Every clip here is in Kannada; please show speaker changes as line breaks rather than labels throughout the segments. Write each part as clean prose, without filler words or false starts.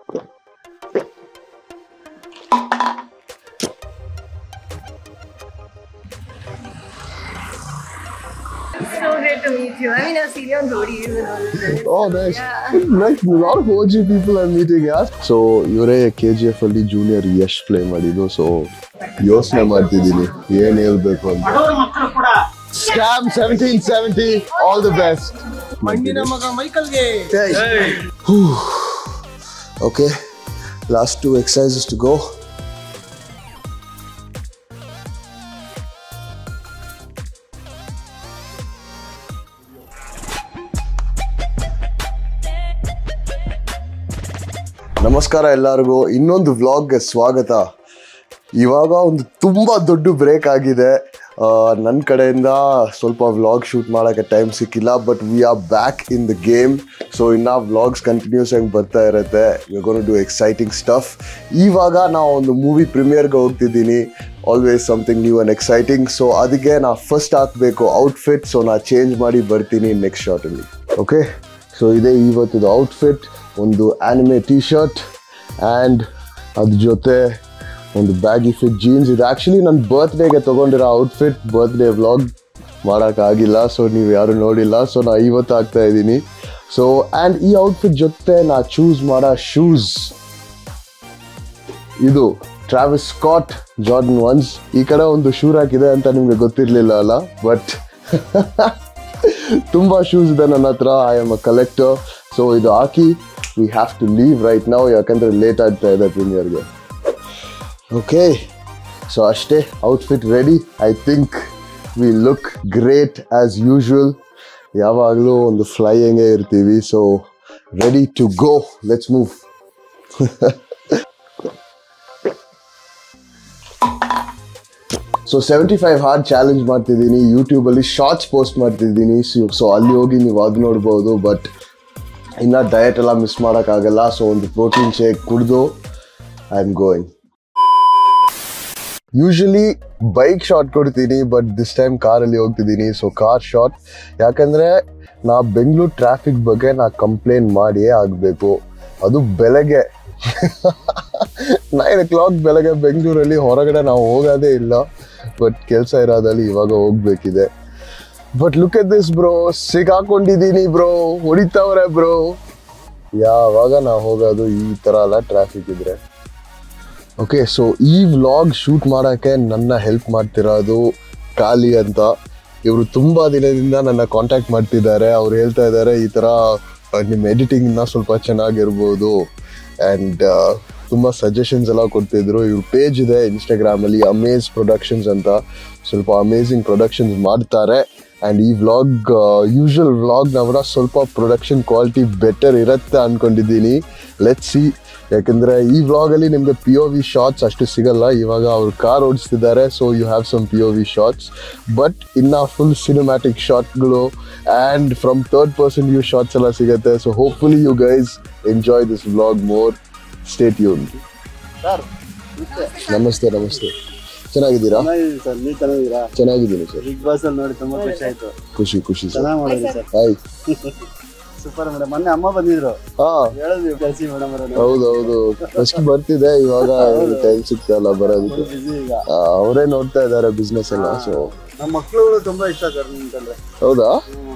So great to meet you. I mean, I've seen you on roadies and all this.
Oh, nice.
Yeah.
Nice. A lot of OG people I'm meeting. Yeah. So, ಇವರೇ KGF ಅಲ್ಲಿ ಜೂನಿಯರ್ ಯಶ್ ಪ್ಲೇ ಮಾಡಿದ್ದು. ಸೊ ಯೋಚನೆ ಮಾಡ್ತಿದ್ದೀನಿ ಏನ್ ಹೇಳ್ಬೇಕು ಅಂತ. Scam 1770. All the best.
ಮಂಡಿನ ಮಗ ಮೈಕಲ್ಗೆ.
Okay. Last 2 exercises to go. ನಮಸ್ಕಾರ ಎಲ್ಲರಿಗೂ ಇನ್ನೊಂದು ವ್ಲಾಗ್ಗೆ ಸ್ವಾಗತ. ಇವಾಗ ಒಂದು ತುಂಬ ದೊಡ್ಡ ಬ್ರೇಕ್ ಆಗಿದೆ. ನನ್ನ ಕಡೆಯಿಂದ ಸ್ವಲ್ಪ ವ್ಲಾಗ್ ಶೂಟ್ ಮಾಡೋಕ್ಕೆ ಟೈಮ್ ಸಿಕ್ಕಿಲ್ಲ, but we are back in the game. So ಇನ್ನು ವ್ಲಾಗ್ಸ್ ಕಂಟಿನ್ಯೂಸ್ ಆಗಿ ಬರ್ತಾ ಇರುತ್ತೆ. We are going to do exciting stuff. ಇವಾಗ ನಾವು ಒಂದು ಮೂವಿ ಪ್ರೀಮಿಯರ್ಗೆ ಹೋಗ್ತಿದ್ದೀನಿ. Always something new and exciting. So ಅದಕ್ಕೆ ನಾ ಫಸ್ಟ್ ಹಾಕಬೇಕು ಔಟ್ಫಿಟ್. ಸೊ ನಾ ಚೇಂಜ್ ಮಾಡಿ ಬರ್ತೀನಿ ನೆಕ್ಸ್ಟ್ ಶಾರ್ಟಲ್ಲಿ. ಓಕೆ, ಸೊ ಇದೇ ಇವತ್ತದು ಔಟ್ಫಿಟ್. ಒಂದು ಆನಿಮೆ ಟಿ ಶರ್ಟ್ ಆ್ಯಂಡ್ ಅದ್ರ ಜೊತೆ ಒಂದು ಬ್ಯಾಗಿ ಫಿಟ್ ಜೀನ್ಸ್. ಇದು ಆ್ಯಕ್ಚುಲಿ ನನ್ನ ಬರ್ತ್ಡೇಗೆ ತೊಗೊಂಡಿರೋ ಔಟ್ಫಿಟ್. ಬರ್ತ್ಡೇ ವ್ಲಾಗ್ ಮಾಡೋಕ್ಕಾಗಿಲ್ಲ, ಸೊ ನೀವು ಯಾರು ನೋಡಿಲ್ಲ. ಸೊ ನಾ ಇವತ್ತು ಹಾಕ್ತಾ ಇದ್ದೀನಿ. ಸೊ ಆ್ಯಂಡ್ ಈ ಔಟ್ಫಿಟ್ ಜೊತೆ ನಾ ಚೂಸ್ ಮಾಡೋ ಶೂಸ್ ಇದು ಟ್ರಾವಿಸ್ ಸ್ಕಾಟ್ ಜಾರ್ಡನ್ 1s. ಈ ಕಡೆ ಒಂದು ಶೂ ಹಾಕಿದೆ ಅಂತ ನಿಮಗೆ ಗೊತ್ತಿರಲಿಲ್ಲ ಅಲ್ಲ, ಬಟ್ ತುಂಬ ಶೂಸ್ ಇದೆ ನನ್ನ ಹತ್ರ. I am a collector. So ಇದು ಹಾಕಿ we have to leave right ನಾವು, ಯಾಕಂದರೆ ಲೇಟ್ ಆಗ್ತಾ ಇದೆ ಪ್ರೀಮಿಯರ್ಗೆ. ಓಕೆ, ಸೊ ಅಷ್ಟೇ, outfit ready. I think we look great as usual. ಯಾವಾಗಲೂ ಒಂದು ಫ್ಲೈಯಿಂಗೇ ಇರ್ತೀವಿ. So ready to go, let's move. So 75 hard challenge ಮಾಡ್ತಿದ್ದೀನಿ. ಯೂಟ್ಯೂಬಲ್ಲಿ ಶಾರ್ಟ್ಸ್ ಪೋಸ್ಟ್ ಮಾಡ್ತಿದ್ದೀನಿ. ಸೊ ಅಲ್ಲಿ ಹೋಗಿ ನೀವು ಅದು ನೋಡ್ಬೋದು. ಬಟ್ ಇನ್ನು ಡಯಟ್ ಎಲ್ಲ ಮಿಸ್ ಮಾಡೋಕ್ಕಾಗಲ್ಲ. ಸೊ ಒಂದು ಪ್ರೋಟೀನ್ ಶೇಕ್ ಕುಡಿದು I am going. Usually bike short ಕೊಡ್ತೀನಿ, ಬಟ್ ದಿಸ್ ಟೈಮ್ ಕಾರಲ್ಲಿ ಹೋಗ್ತಿದ್ದೀನಿ. ಸೊ ಕಾರ್ ಶಾರ್ಟ್, ಯಾಕಂದರೆ ನಾ ಬೆಂಗಳೂರು ಟ್ರಾಫಿಕ್ ಬಗ್ಗೆ ನಾ ಕಂಪ್ಲೇಂಟ್ ಮಾಡಿಯೇ ಆಗಬೇಕು. ಅದು ಬೆಳಗ್ಗೆ 9 o'clock ಬೆಳಗ್ಗೆ ಬೆಂಗಳೂರಲ್ಲಿ ಹೊರಗಡೆ ನಾವು ಹೋಗೋದೇ ಇಲ್ಲ. ಬಟ್ ಕೆಲಸ ಇರೋದಲ್ಲಿ ಇವಾಗ ಹೋಗ್ಬೇಕಿದೆ. But look at this bro, ಸಿಕ್ಕಾಕೊಂಡಿದ್ದೀನಿ ಬ್ರೋ, ಹೊಡಿತಾವ್ರೆ ಬ್ರೋ. ಯಾವಾಗ ನಾವು ಹೋಗೋದು ಈ ಥರ ಎಲ್ಲ ಟ್ರಾಫಿಕ್ ಇದ್ರೆ. ಓಕೆ, ಸೊ ಈ ವ್ಲಾಗ್ ಶೂಟ್ ಮಾಡೋಕ್ಕೆ ನನ್ನ ಹೆಲ್ಪ್ ಮಾಡ್ತಿರೋದು ಕಾಲಿ ಅಂತ. ಇವರು ತುಂಬ ದಿನದಿಂದ ನನ್ನ ಕಾಂಟ್ಯಾಕ್ಟ್ ಮಾಡ್ತಿದ್ದಾರೆ. ಅವ್ರು ಹೇಳ್ತಾ ಇದ್ದಾರೆ ಈ ಥರ ನಿಮ್ಮ ಎಡಿಟಿಂಗ್ ಇನ್ನೂ ಸ್ವಲ್ಪ ಚೆನ್ನಾಗಿರ್ಬೋದು ಆ್ಯಂಡ್ ತುಂಬ ಸಜೆಷನ್ಸ್ ಎಲ್ಲ ಕೊಡ್ತಿದ್ರು. ಇವ್ರ ಪೇಜ್ ಇದೆ ಇನ್ಸ್ಟಾಗ್ರಾಮಲ್ಲಿ, ಅಮೇಜ್ ಪ್ರೊಡಕ್ಷನ್ಸ್ ಅಂತ. ಸ್ವಲ್ಪ ಅಮೇಝಿಂಗ್ ಪ್ರೊಡಕ್ಷನ್ಸ್ ಮಾಡ್ತಾರೆ. ಆ್ಯಂಡ್ ಈ ವ್ಲಾಗ್ ಯೂಶ್ವಲ್ ವ್ಲಾಗ್ನವರ ಸ್ವಲ್ಪ ಪ್ರೊಡಕ್ಷನ್ ಕ್ವಾಲಿಟಿ ಬೆಟರ್ ಇರುತ್ತೆ ಅಂದ್ಕೊಂಡಿದ್ದೀನಿ. Let's see. ಯಾಕೆಂದರೆ ಈ ವ್ಲಾಗಲ್ಲಿ ನಿಮಗೆ POV ಶಾರ್ಟ್ಸ್ ಅಷ್ಟು ಸಿಗಲ್ಲ. ಇವಾಗ ಅವ್ರು ಕಾರ್ ಓಡಿಸ್ತಿದ್ದಾರೆ, so you have some POV shorts. But ಇನ್ನು ಫುಲ್ ಸಿನಿಮ್ಯಾಟಿಕ್ ಶಾರ್ಟ್ಗಳು and from third person view shorts ಎಲ್ಲ ಸಿಗುತ್ತೆ. So hopefully you guys enjoy this vlog more. Stay tune. ನಮಸ್ತೆ. ನಮಸ್ತೆ, ಚೆನ್ನಾಗಿದ್ದೀರಾ? ಚೆನ್ನಾಗಿದ್ದೀನಿ ಸರ್.
ಬಿಗ್ ಬಾಸ್ ಅಲ್ಲಿ ನೋಡಿ ತುಂಬಾ ಖುಷಿ ಆಯ್ತು.
ಖುಷಿ ಸರ್.
ಚೆನ್ನಾಗಿ ಮಾಡಿದ್ರಿ ಸರ್.
ಹಾಯ್.
Super madam. ಮೊನ್ನೆ ಅಮ್ಮ ಬಂದಿದ್ರು. ಹೇಳಿದ್ವಿ ಕಳಿಸಿ ಮೇಡಮ್.
ಹೌದೌದು, ಫಸ್ಟ್ ಬರ್ತಿದೆ, ಇವಾಗ ಟೈಮ್ ಸಿಗ್ತಲ್ಲ ಬರೋದಕ್ಕೆ. ಅವರೇ ನೋಡ್ತಾ ಇದ್ದಾರೆ ಬಿಸ್ನೆಸ್ ಎಲ್ಲ. ಸೊ
ನಮ್ಮ ಮಕ್ಕಳುಗಳು ತುಂಬಾ ಇಷ್ಟ ಸರ್ ನಿಮ್ಗೆ.
ಹೌದಾ?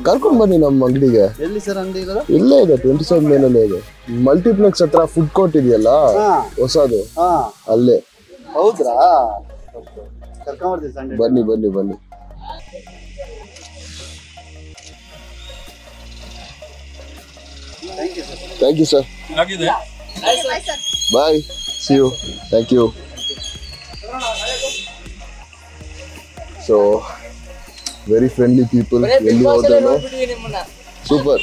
ಕರ್ಕೊಂಡ್ ಬನ್ನಿ ನಮ್ಮ ಅಂಗಡಿಗೆ.
ಎಲ್ಲಿ ಸರ್ ಅಂಗಡಿ ಇರೋದು?
ಇಲ್ಲೇ ಇದೆ, 27 ಮೇಲಲ್ಲೇ ಇದೆ. ಮಲ್ಟಿಪ್ಲೆಕ್ಸ್ ಹತ್ರ ಫುಡ್ ಕೋರ್ಟ್ ಇದೆಯಲ್ಲ ಹೊಸದು, ಅಲ್ಲೇ.
ಹೌದ್ರಾ? ಕರ್ಕೊಂಡ್ಬರ್ತೀವಿ ಸಂಡೆ.
ಬನ್ನಿ. Thank you, sir. Bye. See you. Thank you. So, very friendly people. Elli hodrenu super.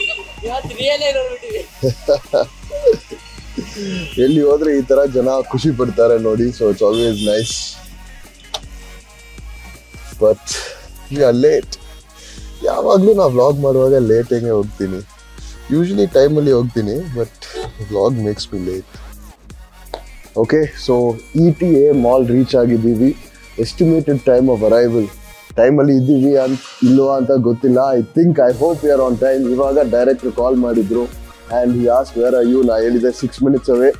Elli hodre ee tara jana khushi padtare nodi. So it's always nice. But we are late. ಯಾವಾಗಲೂ ನಾ ವ್ಲಾಗ್ ಮಾಡುವಾಗ ಲೇಟಾಗೆ ಹೋಗ್ತೀನಿ. ಯೂಶ್ವಲಿ ಟೈಮಲ್ಲಿ ಹೋಗ್ತೀನಿ, but vlog makes me late. Okay, so ETA mall reach ಆಗಿದ್ದೀವಿ. ಎಸ್ಟಿಮೇಟೆಡ್ ಟೈಮ್ ಆಫ್ ಅರೈವಲ್ ಟೈಮಲ್ಲಿ ಇದ್ದೀವಿ ಇಲ್ವಾ ಅಂತ ಗೊತ್ತಿಲ್ಲ. I hope you are on time. ಇವಾಗ ಡೈರೆಕ್ಟರ್ ಕಾಲ್ ಮಾಡಿದ್ರು and he ask where are you. ನಾ ಹೇಳಿದೆ 6 minutes ಅವೇ.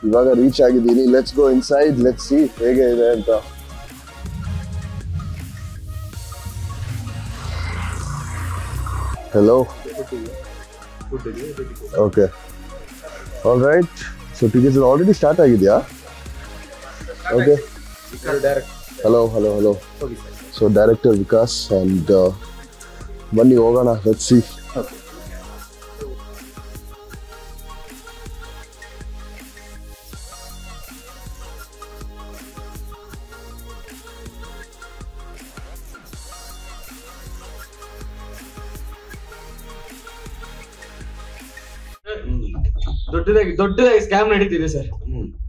ಇವಾಗ ರೀಚ್ ಆಗಿದ್ದೀನಿ. Let's go inside, let's see ಹೇಗೆ ಇದೆ ಅಂತ. Hello. Okay. All right. So tickets are already start ಆಗಿದೆಯಾ? Okay. Hello. So director Vikas and ಬನ್ನಿ ಹೋಗೋಣ. Let's see. Okay.
ದೊಡ್ಡದಾಗಿ ಸ್ಕ್ಯಾಮ್ ನಡೀತಿದೆ ಸರ್.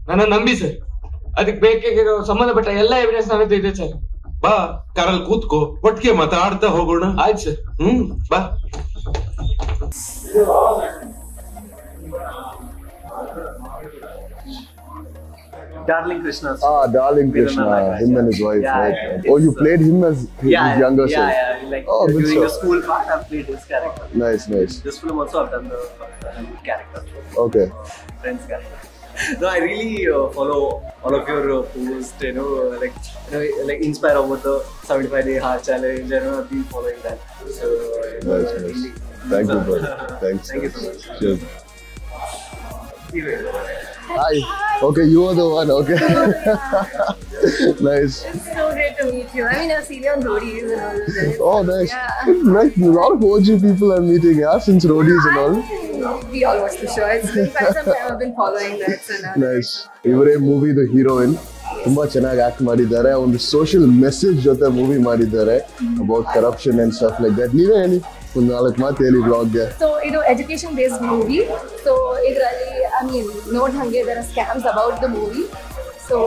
ನನ್ನ ನಂಬಿ ಸರ್, ಅದಕ್ಕೆ ಬೇಕಾಗಿರೋ ಸಂಬಂಧಪಟ್ಟ ಎಲ್ಲ ಎವಿಡೆನ್ಸ್ ನನ್ನ ಹತ್ರ ಇದೆ ಸರ್.
ಬಾ ಕಾರಲ್ಲಿ ಕೂತ್ಕೋ, ಒಟ್ಟಿಗೆ ಮಾತಾಡ್ತಾ ಹೋಗೋಣ.
ಆಯ್ತು ಸರ್.
ಬಾ.
Darling Krishna.
Darling Krishna. Him and his wife,
yeah,
right?
Yeah,
oh, you played him as his younger son.
Yeah. Like
good
during
show.
the school part, I've played his character.
Nice.
This film also I've done the character.
Okay.
Friend's character. No, I really follow all of your posts. Like inspire about the 75-day heart challenge. I've been following that. So
Nice.
really.
Thank you, brother. Thanks.
Thank you so much.
Cheers. Hi. Okay, you are the one. Okay. Nice.
It's so great to meet you. I mean, I've seen you on roadies and all of this.
Oh, nice.
Yeah.
Nice. A lot of OG people I'm meeting, yeah, since roadies and all.
We all watched the show. It's been quite some time I've been following that. So now
Nice. ಇವರೇ ಮೂವಿದು ಹೀರೋಯಿನ್. ತುಂಬಾ ಚೆನ್ನಾಗಿ ಆಕ್ಟ್ ಮಾಡಿದ್ದಾರೆ. ಒಂದು ಸೋಷಿಯಲ್ ಮೆಸೇಜ್ ಜೊತೆ ಮೂವಿ ಮಾಡಿದ್ದಾರೆ about corruption and stuff like that. ನೀವೇ ಹೇಳಿ ಒಂದು 4 ಮಾತು ಹೇಳಿ ಬ್ಲಾಗ್ಗೆ.
So, education based movie. So, note hange there are scams about the movie. So,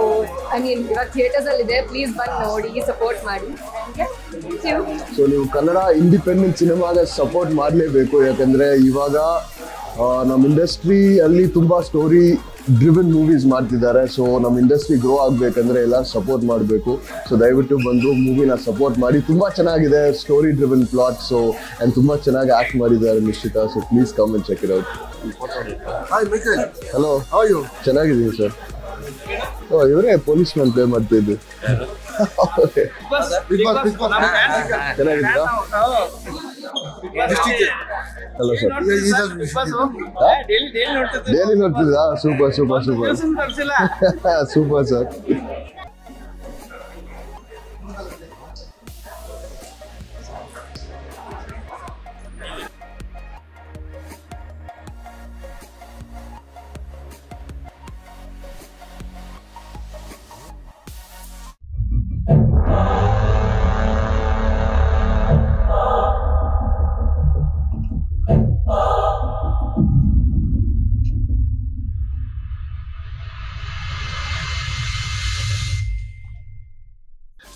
iವಾಗ ಥಿಯೇಟರ್ಸ್ ಅಲ್ಲಿ ಇದೆ, ಪ್ಲೀಸ್ ಬಂದು ನೋಡಿ, ಸಪೋರ್ಟ್ ಮಾಡಿ.
ಸೊ ನೀವು ಕನ್ನಡ ಇಂಡಿಪೆಂಡೆಂಟ್ ಸಿನಿಮಾಗೆ ಸಪೋರ್ಟ್ ಮಾಡಲೇಬೇಕು. ಯಾಕಂದ್ರೆ ಇವಾಗ ನಮ್ಮ ಇಂಡಸ್ಟ್ರಿ ಅಲ್ಲಿ ತುಂಬಾ ಸ್ಟೋರಿ ಡ್ರಿವನ್ ಮೂವೀಸ್ ಮಾಡ್ತಿದ್ದಾರೆ. ಸೊ ನಮ್ಮ ಇಂಡಸ್ಟ್ರಿ ಗ್ರೋ ಆಗಬೇಕಂದ್ರೆ ಎಲ್ಲರೂ ಸಪೋರ್ಟ್ ಮಾಡಬೇಕು. ಸೊ ದಯವಿಟ್ಟು ಬಂದು ಮೂವಿನ ಸಪೋರ್ಟ್ ಮಾಡಿ. ತುಂಬ ಚೆನ್ನಾಗಿದೆ, story driven plot. So and ತುಂಬ ಚೆನ್ನಾಗಿ ಆ್ಯಕ್ಟ್ ಮಾಡಿದ್ದಾರೆ Nishchita. So please come and check it out. Hello, ಚೆನ್ನಾಗಿದ್ದೀನಿ ಸರ್. ಇವರೇ ಪೊಲೀಸ್ ಮ್ಯಾನ್ ಪ್ಲೇ ಮಾಡ್ತಿದ್ದು. ಚೆನ್ನಾಗಿದ್ದೀರಾ? Hello sir. ಡೈಲಿ ನೋಡ್ತಿದ್ರಾ? Super sir.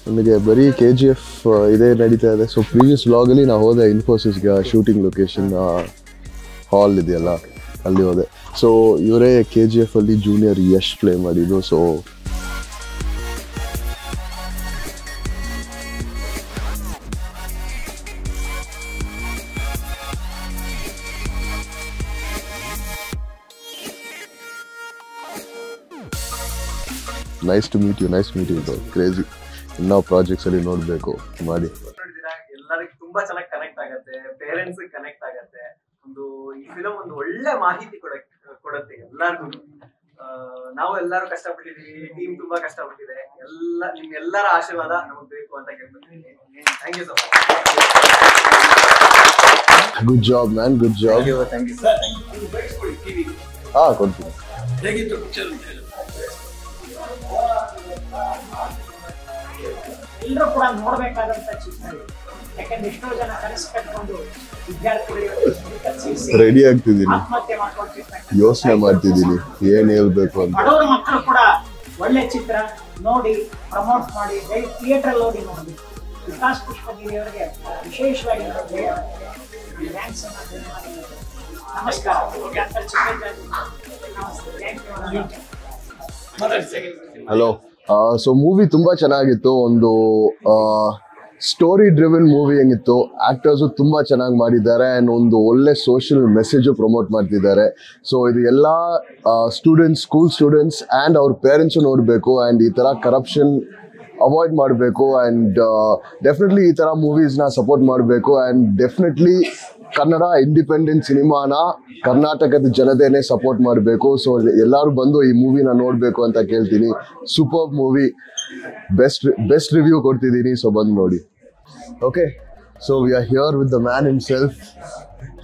ನನಗೆ ಬರೀ KGF ಇದೇ ನಡೀತಾ ಇದೆ. ಸೊ ಪ್ರೀವಿಯಸ್ ವ್ಲಾಗಲ್ಲಿ ನಾವು ಹೋದೆ ಇನ್ಫೋಸಿಸ್ಗೆ, ಶೂಟಿಂಗ್ ಲೊಕೇಶನ್ ಹಾಲ್ ಇದೆಯಲ್ಲ ಅಲ್ಲಿ ಹೋದೆ. ಸೊ ಇವರೇ KGF ಅಲ್ಲಿ ಜೂನಿಯರ್ ಯಶ್ ಪ್ಲೇ ಮಾಡಿದ್ದು. So nice to meet you bro. Crazy. ಇನ್ನೂ ಪ್ರಾಜೆಕ್ಟ್ಸ್ ಅಲ್ಲಿ ನೋಡ್ಬೇಕು ಮಾಡಿ.
ಎಲ್ಲರಿಗೂ ತುಂಬಾ ಚೆನ್ನಾಗಿ ಕನೆಕ್ಟ್ ಆಗುತ್ತೆ, ಪೇರೆಂಟ್ಸ್ ಕನೆಕ್ಟ್ ಆಗುತ್ತೆ. ಈ ಫಿಲಮ್ ಒಂದು ಒಳ್ಳೆ ಮಾಹಿತಿ ಕೊಡುತ್ತೆ ಎಲ್ಲರಿಗೂ. ನಾವು ಎಲ್ಲರೂ ಕಷ್ಟಪಟ್ಟಿದೀವಿ, ಟೀಮ್ ತುಂಬಾ ಕಷ್ಟಪಟ್ಟಿದೆ. ನಿಮ್ಮೆಲ್ಲರ ಆಶೀರ್ವಾದ ನಮಗೆ ಬೇಕು ಅಂತ ಕೇಳ್ಕೊತೀನಿ. Thank you so much.
Good job man, good job.
Thank you sir.
ಕೊಡ್ತೀನಿ.
ಹೇಗಿತ್ತು ಪಿಕ್ಚರ್ ಅಂತ ಹೇಳಿ?
ಎಲ್ಲರೂ ಕೂಡ ನೋಡ್ಬೇಕಾದಂತ ಚಿತ್ರ. ಯಾಕಂದ್ರೆ ಎಷ್ಟೋ ಜನ ಕನಸು ಕಟ್ಕೊಂಡು ವಿದ್ಯಾರ್ಥಿಗಳಿಗೆ
ರೆಡಿ ಆಗ್ತಿದ್ದೀನಿ,
ಆತ್ಮಹತ್ಯೆ ಮಾಡ್ಕೊಳ್ತಿರ್ತಾರೆ,
ಯೋಚನೆ ಮಾಡ್ತಿದ್ದೀನಿ ಏನ್ ಹೇಳ್ಬೇಕು ಅಂತ.
ಬಡವರ ಮಕ್ಕಳು ಕೂಡ ಒಳ್ಳೆ ಚಿತ್ರ ನೋಡಿ ಪ್ರಮೋಟ್ ಮಾಡಿ ಥಿಯೇಟರ್ ಅಲ್ಲಿ ಹೋಗಿ ನೋಡಿ. ವಿಕಾಸ್ ಪುಷ್ಪಗಿರಿ ಅವರಿಗೆ ವಿಶೇಷವಾಗಿ ಥ್ಯಾಂಕ್ಸ್ ಅನ್ನ ಮಾಡಿದ್ದಾರೆ. ನಮಸ್ಕಾರ.
ಹಲೋ. ಸೊ ಮೂವಿ ತುಂಬಾ ಚೆನ್ನಾಗಿತ್ತು. ಒಂದು ಸ್ಟೋರಿ ಡ್ರಿವನ್ ಮೂವಿ ಹೆಂಗಿತ್ತು, ಆಕ್ಟರ್ಸು ತುಂಬ ಚೆನ್ನಾಗಿ ಮಾಡಿದ್ದಾರೆ ಆ್ಯಂಡ್ ಒಂದು ಒಳ್ಳೆ ಸೋಷಿಯಲ್ ಮೆಸೇಜು ಪ್ರಮೋಟ್ ಮಾಡ್ತಿದ್ದಾರೆ. ಸೊ ಇದು ಎಲ್ಲ ಸ್ಟೂಡೆಂಟ್ಸ್, ಸ್ಕೂಲ್ ಸ್ಟೂಡೆಂಟ್ಸ್ ಆ್ಯಂಡ್ ಅವ್ರ ಪೇರೆಂಟ್ಸು ನೋಡಬೇಕು ಆ್ಯಂಡ್ ಈ ಥರ ಕರಪ್ಷನ್ ಅವಾಯ್ಡ್ ಮಾಡಬೇಕು ಆ್ಯಂಡ್ ಡೆಫಿನೆಟ್ಲಿ ಈ ಥರ ಮೂವೀಸ್ನ ಸಪೋರ್ಟ್ ಮಾಡಬೇಕು ಆ್ಯಂಡ್ ಡೆಫಿನೆಟ್ಲಿ ಕನ್ನಡ ಇಂಡಿಪೆಂಡೆಂಟ್ ಸಿನಿಮಾನ ಕರ್ನಾಟಕದ ಜನತೆನೇ ಸಪೋರ್ಟ್ ಮಾಡಬೇಕು. ಸೊ ಎಲ್ಲರೂ ಬಂದು ಈ ಮೂವಿನ ನೋಡಬೇಕು ಅಂತ ಕೇಳ್ತೀನಿ. ಸೂಪರ್ ಮೂವಿ, ಬೆಸ್ಟ್ ರಿವ್ಯೂ ಕೊಡ್ತಿದ್ದೀನಿ, ಸೊ ಬಂದು ನೋಡಿ. Okay, so we are here with the man himself.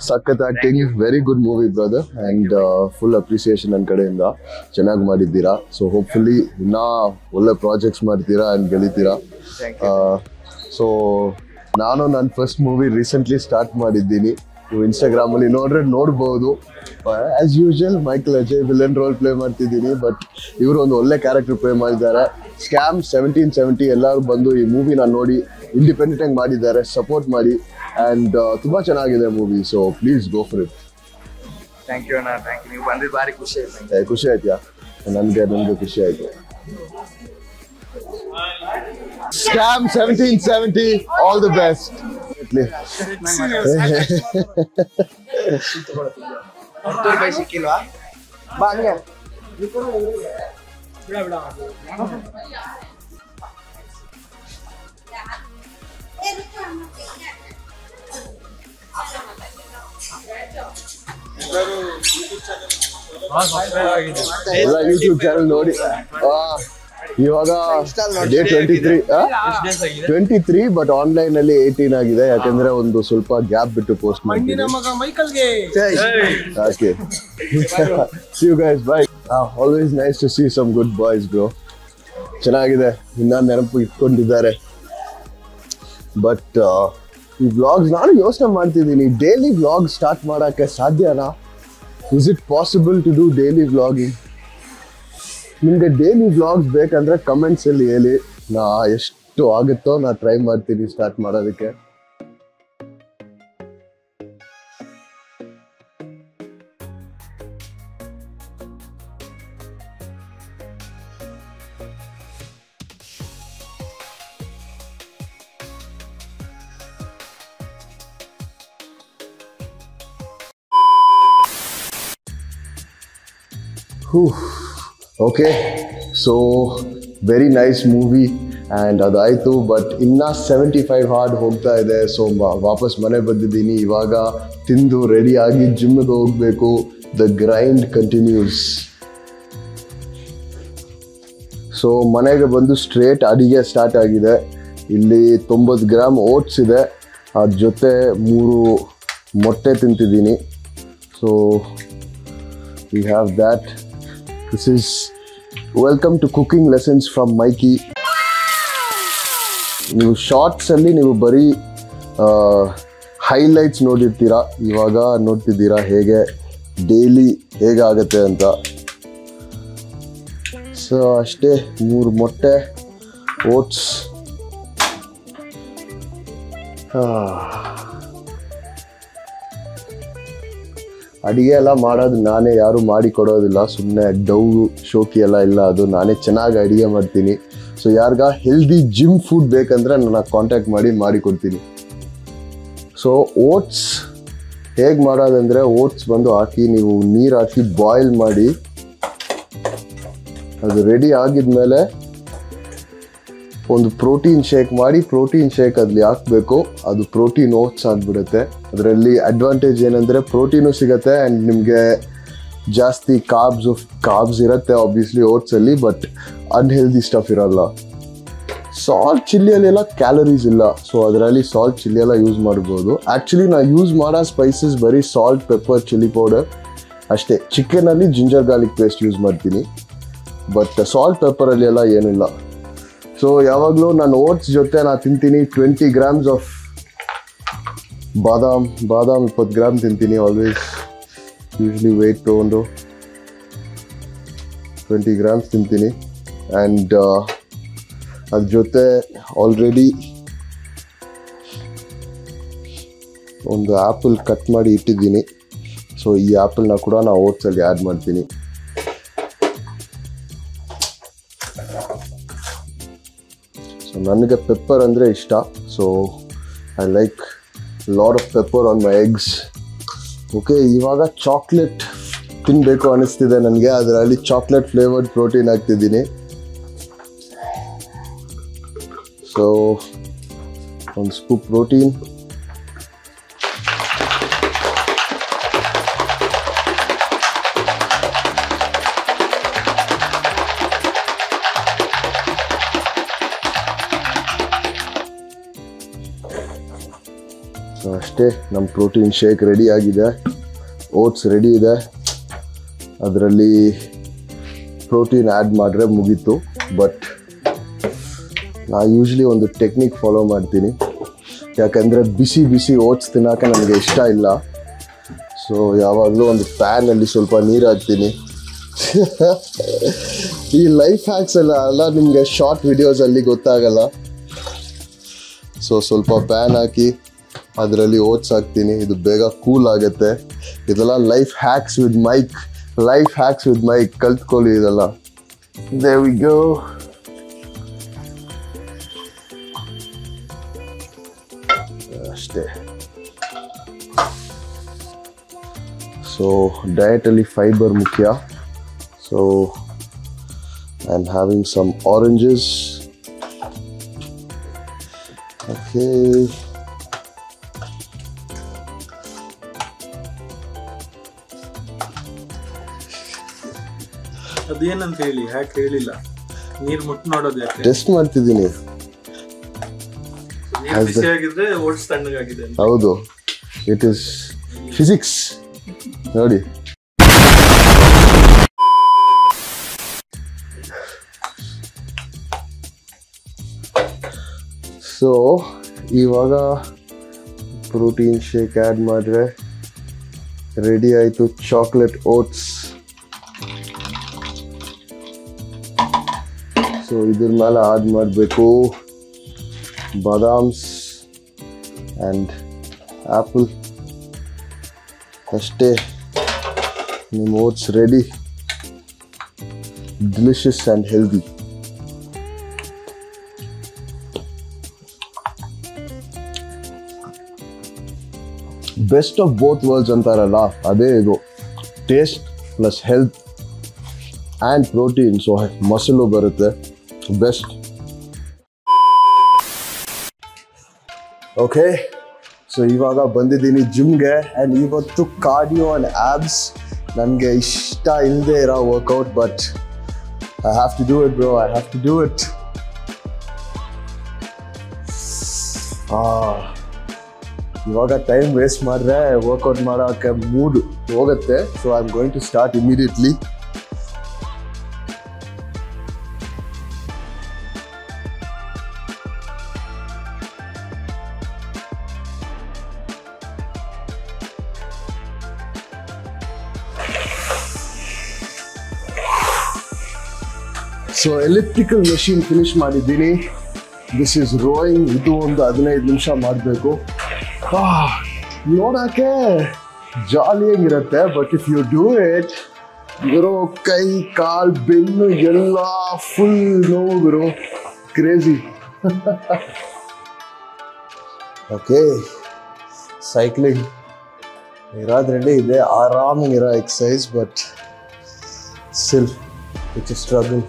ಸಖತ್ acting, very good movie brother and full appreciation ನನ್ನ ಕಡೆಯಿಂದ. ಚೆನ್ನಾಗಿ ಮಾಡಿದ್ದೀರಾ. ಸೊ ಹೋಪ್ಫುಲಿ ಇನ್ನೂ ಒಳ್ಳೆ ಪ್ರಾಜೆಕ್ಟ್ಸ್ ಮಾಡ್ತೀರಾ ಆ್ಯಂಡ್ ಗೆಳಿತೀರಾ. ಸೊ ನಾನು ನನ್ನ ಫಸ್ಟ್ ಮೂವಿ ರೀಸೆಂಟ್ಲಿ ಸ್ಟಾರ್ಟ್ ಮಾಡಿದ್ದೀನಿ. ನೀವು ಇನ್ಸ್ಟಾಗ್ರಾಮಲ್ಲಿ ನೋಡ್ಬೋದು. As usual Michael Ajay villain role play ಮಾಡ್ತಿದ್ದೀನಿ, ಬಟ್ ಇವರು ಒಂದು ಒಳ್ಳೆ ಕ್ಯಾರೆಕ್ಟರ್ ಪ್ಲೇ ಮಾಡಿದ್ದಾರೆ. ಸ್ಕ್ಯಾಮ್ 1770 ಎಲ್ಲರೂ ಬಂದು ಈ ಮೂವಿನ ನೋಡಿ ಇಂಡಿಪೆಂಡೆಂಟಾಗಿ ಮಾಡಿದ್ದಾರೆ, ಸಪೋರ್ಟ್ ಮಾಡಿ ಆ್ಯಂಡ್ ತುಂಬ ಚೆನ್ನಾಗಿದೆ movie. So please go for it.
Thank you ಅಣ್ಣ, ಥ್ಯಾಂಕ್ ಯು. ನೀವು ಬಂದಿದ್ದು ಭಾರಿ ಖುಷಿ ಆಯ್ತು.
ಖುಷಿ ಆಯ್ತಾ? ನನಗೆ ಖುಷಿ ಆಯಿತು. Scam 1770, all the best.
ಸಿಕ್ಕಿಲ್ವಾ? ಬಾ ಹಂಗೆ.
ಎಲ್ಲ ಯೂಟ್ಯೂಬ್ ಚಾನಲ್ ನೋಡಿ. ಇವಾಗ ಡೇ 23 ಬಟ್ ಆನ್ಲೈನ್ ಅಲ್ಲಿ 18 ಆಗಿದೆ, ಯಾಕಂದ್ರೆ ಒಂದು ಸ್ವಲ್ಪ ಗ್ಯಾಪ್ ಬಿಟ್ಟು ಪೋಸ್ಟ್ ಮಾಡ್ತೀನಿ. Okay, see you guys, bye. Always nice to see some good boys bro. ಚೆನ್ನಾಗಿದೆ, ಇನ್ನ ನೆನಪು ಇಟ್ಕೊಂಡಿದ್ದಾರೆ. ಬಟ್ ಈ ವ್ಲಾಗ್ಸ್ ನಾನು ಯೋಚನೆ ಮಾಡ್ತಿದ್ದೀನಿ, ಡೈಲಿ ವ್ಲಾಗ್ ಸ್ಟಾರ್ಟ್ ಮಾಡೋಕ್ಕೆ ಸಾಧ್ಯನಾ? Is it possible to do daily vlogging? ನಿಮಗೆ ಡೈಲಿ ವ್ಲಾಗ್ಸ್ ಬೇಕಂದ್ರೆ ಕಮೆಂಟ್ಸಲ್ಲಿ ಹೇಳಿ, ನಾ ಎಷ್ಟು ಆಗುತ್ತೋ ನಾ ಟ್ರೈ ಮಾಡ್ತೀನಿ ಸ್ಟಾರ್ಟ್ ಮಾಡೋದಕ್ಕೆ. Okay, so very nice movie and ಅದಾಯಿತು. ಬಟ್ ಇನ್ನೂ 75 ಹಾರ್ಡ್ ಹೋಗ್ತಾ ಇದೆ. ಸೊ ವಾಪಸ್ ಮನೆ ಬಂದಿದ್ದೀನಿ. ಇವಾಗ ತಿಂದು ರೆಡಿಯಾಗಿ ಜಿಮ್ಗೆ ಹೋಗಬೇಕು. The grind continuous. ಸೊ ಮನೆಗೆ ಬಂದು ಸ್ಟ್ರೇಟ್ ಅಡಿಗೆ ಸ್ಟಾರ್ಟ್ ಆಗಿದೆ. ಇಲ್ಲಿ 90 ಗ್ರಾಮ್ ಓಟ್ಸ್ ಇದೆ, ಅದ್ರ ಜೊತೆ 3 ಮೊಟ್ಟೆ ತಿಂತಿದ್ದೀನಿ. So we have that. This is welcome to cooking lessons from Mikey. ನೀವು ಶಾರ್ಟ್ಸಲ್ಲಿ ನೀವು ಬರೀ ಹೈಲೈಟ್ಸ್ ನೋಡಿರ್ತೀರಾ, ಇವಾಗ ನೋಡ್ತಿದ್ದೀರಾ ಹೇಗೆ ಡೈಲಿ ಹೇಗಾಗತ್ತೆ ಅಂತ. ಸೊ ಅಷ್ಟೇ, 3 ಮೊಟ್ಟೆ, ಓಟ್ಸ್. ಅಡುಗೆ ಎಲ್ಲ ಮಾಡೋದು ನಾನೇ, ಯಾರು ಮಾಡಿ ಕೊಡೋದಿಲ್ಲ. ಸುಮ್ಮನೆ ಡೌ ಶೋಕಿ ಎಲ್ಲ ಇಲ್ಲ, ಅದು ನಾನೇ ಚೆನ್ನಾಗಿ ಅಡುಗೆ ಮಾಡ್ತೀನಿ. ಸೊ ಯಾರಿಗ ಹೆಲ್ದಿ ಜಿಮ್ ಫುಡ್ ಬೇಕಂದರೆ ನನ್ನ ಕಾಂಟ್ಯಾಕ್ಟ್ ಮಾಡಿ ಕೊಡ್ತೀನಿ. ಸೊ ಓಟ್ಸ್ ಹೇಗೆ ಮಾಡೋದಂದರೆ, ಓಟ್ಸ್ ಬಂದು ಹಾಕಿ ನೀವು ನೀರು ಹಾಕಿ ಬಾಯ್ಲ್ ಮಾಡಿ, ಅದು ರೆಡಿ ಆಗಿದ್ಮೇಲೆ ಒಂದು ಪ್ರೋಟೀನ್ ಶೇಕ್ ಮಾಡಿ, ಪ್ರೋಟೀನ್ ಶೇಕ್ ಅದ್ರಲ್ಲಿ ಹಾಕಬೇಕು. ಅದು ಪ್ರೋಟೀನ್ ಓಟ್ಸ್ ಆಗಿಬಿಡುತ್ತೆ. ಅಡ್ವಾಂಟೇಜ್ ಏನಂದರೆ ಪ್ರೋಟೀನು ಸಿಗುತ್ತೆ ಆ್ಯಂಡ್ ನಿಮಗೆ ಜಾಸ್ತಿ ಕಾರ್ಬ್ಸ್ ಇರುತ್ತೆ ಆಬ್ವಿಯಸ್ಲಿ ಓಟ್ಸಲ್ಲಿ, ಬಟ್ ಅನ್ಹೆಲ್ದಿ ಸ್ಟಫ್ ಇರಲ್ಲ. ಸಾಲ್ಟ್ ಚಿಲ್ಲಿಯಲ್ಲೆಲ್ಲ ಕ್ಯಾಲರೀಸ್ ಇಲ್ಲ, ಸೊ ಅದರಲ್ಲಿ ಸಾಲ್ಟ್ ಚಿಲ್ಲಿ ಎಲ್ಲ ಯೂಸ್ ಮಾಡ್ಬೋದು. ಆ್ಯಕ್ಚುಲಿ ನಾನು ಯೂಸ್ ಮಾಡೋ ಸ್ಪೈಸಸ್ ಬರೀ ಸಾಲ್ಟ್, ಪೆಪ್ಪರ್, ಚಿಲ್ಲಿ ಪೌಡರ್ ಅಷ್ಟೇ. ಚಿಕನಲ್ಲಿ ಜಿಂಜರ್ ಗಾರ್ಲಿಕ್ ಪೇಸ್ಟ್ ಯೂಸ್ ಮಾಡ್ತೀನಿ, ಬಟ್ ಸಾಲ್ಟ್ ಪೆಪ್ಪರಲ್ಲಿ ಎಲ್ಲ ಏನಿಲ್ಲ. ಸೊ ಯಾವಾಗಲೂ ನಾನು ಓಟ್ಸ್ ಜೊತೆ ನಾನು ತಿಂತೀನಿ 20 grams ಆಫ್ ಬಾದಾಮ್ 20 ಗ್ರಾಮ್ ತಿಂತೀನಿ ಆಲ್ವೇಸ್. ಯೂಶ್ವಲಿ ವೆಯ್ಟ್ ತೊಗೊಂಡು 20 grams ತಿಂತೀನಿ. ಆ್ಯಂಡ್ ಅದ್ರ ಜೊತೆ ಆಲ್ರೆಡಿ ಒಂದು ಆ್ಯಪಲ್ ಕಟ್ ಮಾಡಿ ಇಟ್ಟಿದ್ದೀನಿ. ಸೊ ಈ ಆ್ಯಪಲ್ನ ಕೂಡ ನಾನು ಓಟ್ಸಲ್ಲಿ ಆ್ಯಡ್ ಮಾಡ್ತೀನಿ. ಸೊ ನನಗೆ ಪೆಪ್ಪರ್ ಅಂದರೆ ಇಷ್ಟ, so I like lot of pepper on my eggs. Okay, ಇವಾಗ ಚಾಕ್ಲೇಟ್ ತಿನ್ನಬೇಕು ಅನ್ನಿಸ್ತಿದೆ ನನಗೆ, ಅದರಲ್ಲಿ ಚಾಕ್ಲೇಟ್ ಫ್ಲೇವರ್ಡ್ ಪ್ರೋಟೀನ್ ಹಾಕ್ತಿದ್ದೀನಿ. ಸೊ ಒಂದು ಸ್ಕೂಪ್ ಪ್ರೋಟೀನ್, ಸೊ ಅಷ್ಟೇ, ನಮ್ಮ ಪ್ರೋಟೀನ್ ಶೇಕ್ ರೆಡಿ ಆಗಿದೆ. ಓಟ್ಸ್ ರೆಡಿ ಇದೆ, ಅದರಲ್ಲಿ ಪ್ರೋಟೀನ್ ಆ್ಯಡ್ ಮಾಡಿದ್ರೆ ಮುಗೀತು. ಬಟ್ ನಾ ಯೂಶ್ವಲಿ ಒಂದು ಟೆಕ್ನಿಕ್ ಫಾಲೋ ಮಾಡ್ತೀನಿ, ಯಾಕಂದರೆ ಬಿಸಿ ಬಿಸಿ ಓಟ್ಸ್ ತಿನ್ನೋಕೆ ನನಗೆ ಇಷ್ಟ ಇಲ್ಲ. ಸೊ ಯಾವಾಗಲೂ ಒಂದು ಪ್ಯಾನಲ್ಲಿ ಸ್ವಲ್ಪ ನೀರು ಹಾಕ್ತೀನಿ. ಈ ಲೈಫ್ ಹ್ಯಾಕ್ಸ್ ಎಲ್ಲ ನಿಮಗೆ ಶಾರ್ಟ್ ವಿಡಿಯೋಸಲ್ಲಿ ಗೊತ್ತಾಗಲ್ಲ. ಸೊ ಸ್ವಲ್ಪ ಪ್ಯಾನ್ ಹಾಕಿ ಅದರಲ್ಲಿ ಓಟ್ಸ್ ಹಾಕ್ತೀನಿ, ಇದು ಬೇಗ ಕೂಲ್ ಆಗುತ್ತೆ. ಇದೆಲ್ಲ ಲೈಫ್ ಹ್ಯಾಕ್ಸ್ ವಿತ್ ಮೈಕ್ ಕಲ್ತ್ಕೊಳ್ಳಿ ಇದೆಲ್ಲ. There we go. ಅಷ್ಟೇ. ಸೊ ಡಯಟಲ್ಲಿ ಫೈಬರ್ ಮುಖ್ಯ. So I am having some oranges. Okay,
ಅದೇನಂತ ಹೇಳಿ ಯಾಕೆ ಹೇಳಿಲ್ಲ? ನೀರ್ ಮುಟ್ಟು ನೋಡೋದು ಯಾಕೆ?
ಟೆಸ್ಟ್ ಮಾಡ್ತಿದ್ದೀನಿ.
ನೀರ್ ಬಿಸಿ ಆಗಿದ್ರೆ ಓಟ್ಸ್ ತಣ್ಣಗಾಗಿದೆ.
ಹೌದು, ಇಟ್ ಇಸ್ ಫಿಸಿಕ್ಸ್ ನೋಡಿ. ಸೊ ಇವಾಗ ಪ್ರೋಟೀನ್ ಶೇಕ್ ಆ್ಯಡ್ ಮಾಡಿದ್ರೆ ರೆಡಿ ಆಯಿತು ಚಾಕ್ಲೇಟ್ ಓಟ್ಸ್. ಸೊ ಇದ್ರ ಮೇಲೆ ಆ್ಯಡ್ ಮಾಡಬೇಕು ಬಾದಾಮ್ಸ್ ಆ್ಯಂಡ್ ಆ್ಯಪಲ್. ಅಷ್ಟೇ, ನಿಮ್ಮ oats ready, delicious and healthy. Best of both worlds ಅಂತಾರಲ್ಲ, ಅದೇ ಇದು. Taste plus health and protein, so muscle ಬರುತ್ತೆ, ಬೆಸ್ಟ್. ಓಕೆ, ಸೊ ಇವಾಗ ಬಂದಿದ್ದೀನಿ ಜಿಮ್ಗೆ. ಆ್ಯಂಡ್ ಇವತ್ತು ಕಾರ್ಡಿಯೋ ಆ್ಯಂಡ್ ಆ್ಯಬ್ಸ್ ನನಗೆ ಇಷ್ಟ ಇಲ್ಲದೆ ಇರೋ workout, but I have to do it bro, I have to do it. ಇವಾಗ ಟೈಮ್ ವೇಸ್ಟ್ ಮಾಡಿದ್ರೆ ವರ್ಕೌಟ್ ಮಾಡೋಕ್ಕೆ ಮೂಡ್ ಹೋಗುತ್ತೆ. So I am going to start immediately. So elliptical machine finish ಮಾಡಿದ್ದೀನಿ. This is rowing. ಇದು ಒಂದು 15 ನಿಮಿಷ ಮಾಡಬೇಕು. ನೋಡೋಕ್ಕೆ ಜಾಲಿಯಾಗಿರುತ್ತೆ, but if you do it ಗುರು, ಕೈ ಕಾಲು ಬೆನ್ನು ಎಲ್ಲ ಫುಲ್ ನೋವು ಗುರು, ಕ್ರೇಜಿ. ಓಕೆ, ಸೈಕ್ಲಿಂಗ್ ಇರೋದ್ರಲ್ಲಿ ಇದೆ ಆರಾಮಾಗಿರೋ exercise, but still it's a struggle.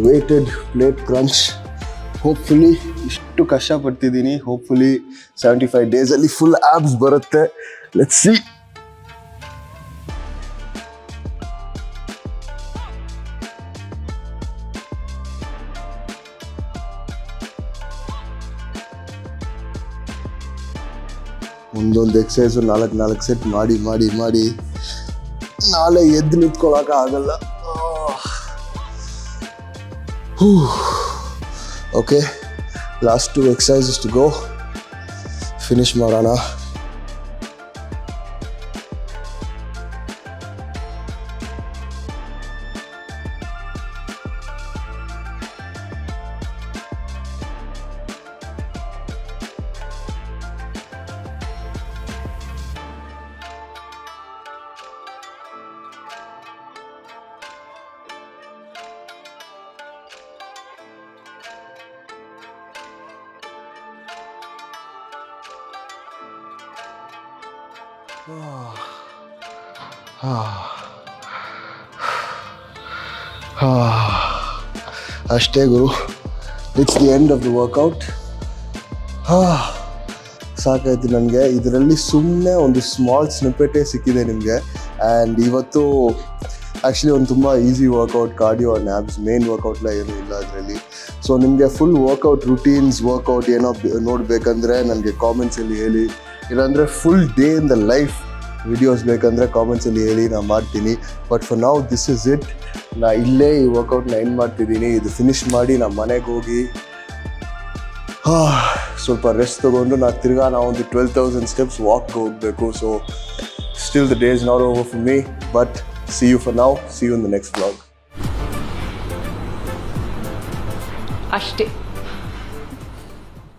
Weighted plate crunch. Hopefully ಇಷ್ಟು ಕಷ್ಟಪಡ್ತಿದ್ದೀನಿ, ಹೋಪ್ಫುಲಿ 75 ಡೇಸಲ್ಲಿ ಫುಲ್ ಆಬ್ಸ್ ಬರುತ್ತೆ. Let's see. ಒಂದೊಂದು ಎಕ್ಸಸೈಸು 4 ಸೆಟ್ ಮಾಡಿ ಮಾಡಿ ಮಾಡಿ ನಾಳೆ ಎದ್ದು ನಿಂತ್ಕೊಳ್ಳೋಕೆ ಆಗಲ್ಲ. Okay, last 2 exercises to go. Finish ಮಾಡೋಣ. ಅಷ್ಟೇ ಗುರು, it's the end of the workout. ಸಾಕಾಯ್ತು ನನಗೆ. ಇದರಲ್ಲಿ ಸುಮ್ಮನೆ ಒಂದು ಸ್ಮಾಲ್ ಸ್ನಿಪೆಟೇ ಸಿಕ್ಕಿದೆ ನಿಮಗೆ. ಆ್ಯಂಡ್ ಇವತ್ತು ಆ್ಯಕ್ಚುಲಿ ಒಂದು ತುಂಬ easy workout, cardio and abs, main ವರ್ಕೌಟ್ಲ ಏನೂ ಇಲ್ಲ ಅದರಲ್ಲಿ. ಸೊ ನಿಮಗೆ ಫುಲ್ ವರ್ಕೌಟ್ ರುಟೀನ್ಸ್, ವರ್ಕೌಟ್ ಏನೋ ನೋಡಬೇಕಂದ್ರೆ ನನಗೆ ಕಾಮೆಂಟ್ಸಲ್ಲಿ ಹೇಳಿ, ಇಲ್ಲಾಂದರೆ full day in the life videos ಬೇಕಂದರೆ ಕಾಮೆಂಟ್ಸಲ್ಲಿ ಹೇಳಿ, ನಾನು ಮಾಡ್ತೀನಿ. But for now this is it. ನಾ ಇಲ್ಲೇ ಈ ವರ್ಕೌಟ್ನ ಎಂಡ್ ಮಾಡ್ತಿದ್ದೀನಿ. ಇದು ಫಿನಿಷ್ ಮಾಡಿ ನಾನು ಮನೆಗೆ ಹೋಗಿ ಸ್ವಲ್ಪ ರೆಸ್ಟ್ ತೊಗೊಂಡು ನಾವು ಒಂದು 12,000 steps ವಾಕ್ಗೆ ಹೋಗಬೇಕು. So still the day is not over for me, but see you for now. See you in the next vlog.
ಅಷ್ಟೇ.